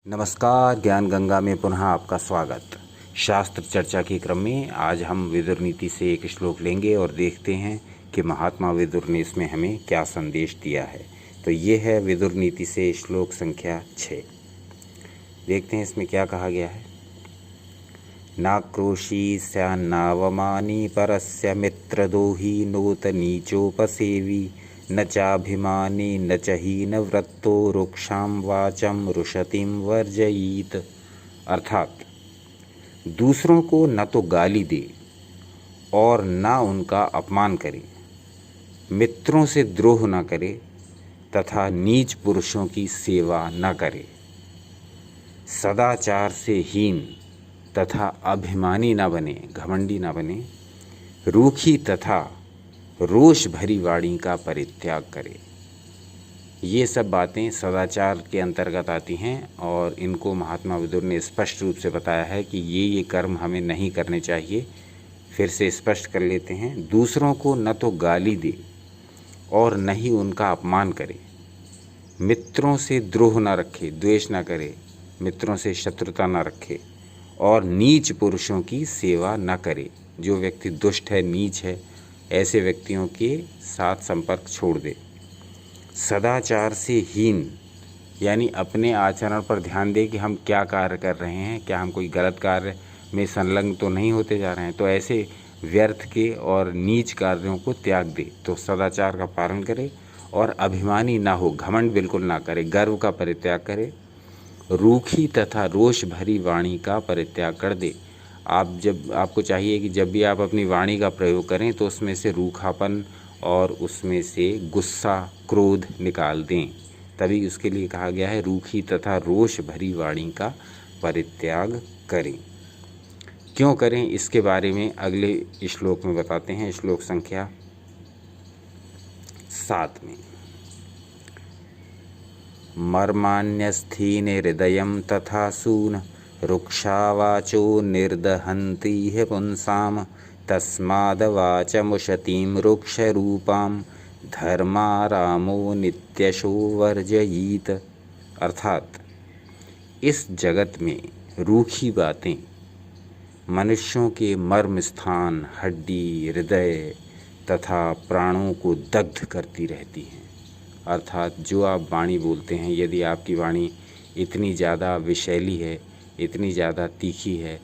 नमस्कार, ज्ञान गंगा में पुनः आपका स्वागत। शास्त्र चर्चा के क्रम में आज हम विदुर नीति से एक श्लोक लेंगे और देखते हैं कि महात्मा विदुर ने इसमें हमें क्या संदेश दिया है। तो ये है विदुर नीति से श्लोक संख्या 6। देखते हैं इसमें क्या कहा गया है। नाक्रोशी स्यान्नावमानी परस्य मित्रदोही नोत नीचोपसेवी न चाभिमानी न च हीनव्रतो रुक्षाम वाचम रुषतिम वर्जयीत। अर्थात दूसरों को न तो गाली दे और न उनका अपमान करे, मित्रों से द्रोह न करे तथा नीच पुरुषों की सेवा न करे, सदाचार से हीन तथा अभिमानी न बने, घमंडी न बने, रूखी तथा रोष भरी वाणी का परित्याग करे। ये सब बातें सदाचार के अंतर्गत आती हैं और इनको महात्मा विदुर ने स्पष्ट रूप से बताया है कि ये कर्म हमें नहीं करने चाहिए। फिर से स्पष्ट कर लेते हैं। दूसरों को न तो गाली दे और न ही उनका अपमान करे, मित्रों से द्रोह न रखे, द्वेष न करे, मित्रों से शत्रुता न रखे और नीच पुरुषों की सेवा न करे। जो व्यक्ति दुष्ट है, नीच है, ऐसे व्यक्तियों के साथ संपर्क छोड़ दे। सदाचार से हीन यानी अपने आचरण पर ध्यान दे कि हम क्या कार्य कर रहे हैं, क्या हम कोई गलत कार्य में संलग्न तो नहीं होते जा रहे हैं। तो ऐसे व्यर्थ के और नीच कार्यों को त्याग दे, तो सदाचार का पालन करे और अभिमानी ना हो, घमंड बिल्कुल ना करे, गर्व का परित्याग करे, रूखी तथा रोष भरी वाणी का परित्याग कर दे। आपको चाहिए कि जब भी आप अपनी वाणी का प्रयोग करें तो उसमें से रूखापन और उसमें से गुस्सा, क्रोध निकाल दें। तभी उसके लिए कहा गया है रूखी तथा रोष भरी वाणी का परित्याग करें। क्यों करें, इसके बारे में अगले श्लोक में बताते हैं। श्लोक संख्या 7 में मर्मान्यस्थीन हृदयं तथा सून रुक्षावाचो निर्दहन्तीह पुंसाम तस्मादवाचमुशतीं रुक्षरूपां धर्मारामो नित्यशो वर्जयीत। अर्थात इस जगत में रूखी बातें मनुष्यों के मर्म स्थान, हड्डी, हृदय तथा प्राणों को दग्ध करती रहती हैं। अर्थात जो आप वाणी बोलते हैं, यदि आपकी वाणी इतनी ज़्यादा विषैली है, इतनी ज़्यादा तीखी है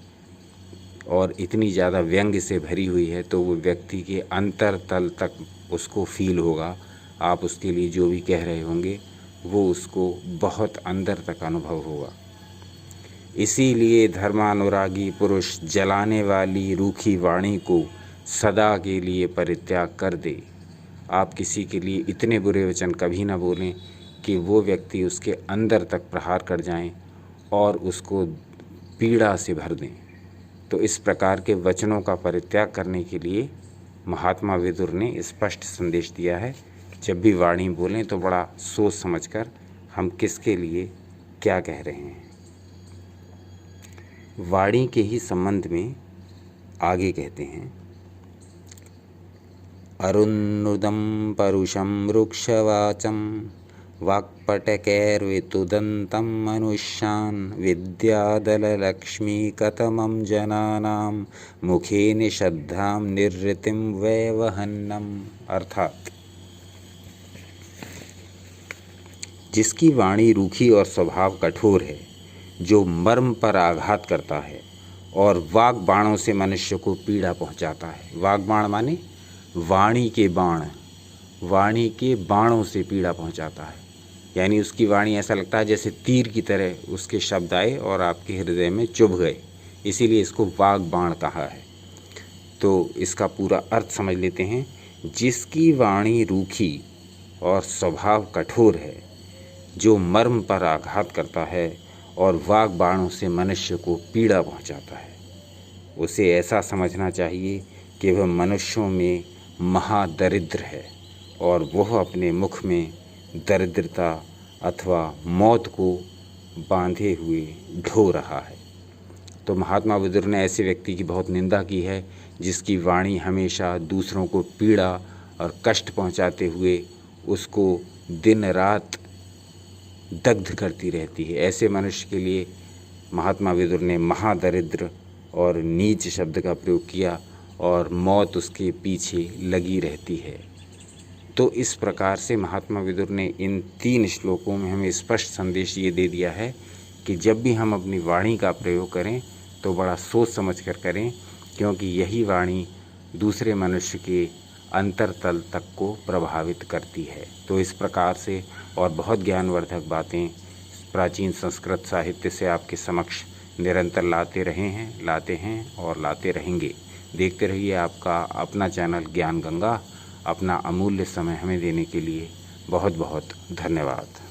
और इतनी ज़्यादा व्यंग्य से भरी हुई है, तो वो व्यक्ति के अंतरतल तक उसको फील होगा। आप उसके लिए जो भी कह रहे होंगे वो उसको बहुत अंदर तक अनुभव होगा। इसीलिए धर्मानुरागी पुरुष जलाने वाली रूखी वाणी को सदा के लिए परित्याग कर दे। आप किसी के लिए इतने बुरे वचन कभी ना बोलें कि वो व्यक्ति उसके अंदर तक प्रहार कर जाएं और उसको पीड़ा से भर दें। तो इस प्रकार के वचनों का परित्याग करने के लिए महात्मा विदुर ने स्पष्ट संदेश दिया है। जब भी वाणी बोलें तो बड़ा सोच समझकर हम किसके लिए क्या कह रहे हैं। वाणी के ही संबंध में आगे कहते हैं, अरुन्नुदं परुषं रुक्षवाचं वाक्पटकैर्वितुदन्तं मनुष्यान् विद्यादललक्ष्मीकतमं जनानां मुखे निषद्धां निर्ऋतिं वैवहन्नम्। अर्थात जिसकी वाणी रूखी और स्वभाव कठोर है, जो मर्म पर आघात करता है और वाग बाणों से मनुष्य को पीड़ा पहुंचाता है। वाग बाण माने वाणी के बाण, वाणी के बाणों से पीड़ा पहुंचाता है। यानी उसकी वाणी ऐसा लगता है जैसे तीर की तरह उसके शब्द आए और आपके हृदय में चुभ गए, इसीलिए इसको वाग बाण कहा है। तो इसका पूरा अर्थ समझ लेते हैं। जिसकी वाणी रूखी और स्वभाव कठोर है, जो मर्म पर आघात करता है और वाग बाणों से मनुष्य को पीड़ा पहुंचाता है, उसे ऐसा समझना चाहिए कि वह मनुष्यों में महादरिद्र है और वह अपने मुख में दरिद्रता अथवा मौत को बांधे हुए ढो रहा है। तो महात्मा विदुर ने ऐसे व्यक्ति की बहुत निंदा की है जिसकी वाणी हमेशा दूसरों को पीड़ा और कष्ट पहुंचाते हुए उसको दिन रात दग्ध करती रहती है। ऐसे मनुष्य के लिए महात्मा विदुर ने महादरिद्र और नीच शब्द का प्रयोग किया और मौत उसके पीछे लगी रहती है। तो इस प्रकार से महात्मा विदुर ने इन 3 श्लोकों में हमें स्पष्ट संदेश ये दे दिया है कि जब भी हम अपनी वाणी का प्रयोग करें तो बड़ा सोच समझ कर करें, क्योंकि यही वाणी दूसरे मनुष्य के अंतरतल तक को प्रभावित करती है। तो इस प्रकार से और बहुत ज्ञानवर्धक बातें प्राचीन संस्कृत साहित्य से आपके समक्ष निरंतर लाते हैं और लाते रहेंगे। देखते रहिए आपका अपना चैनल ज्ञान गंगा। अपना अमूल्य समय हमें देने के लिए बहुत बहुत धन्यवाद।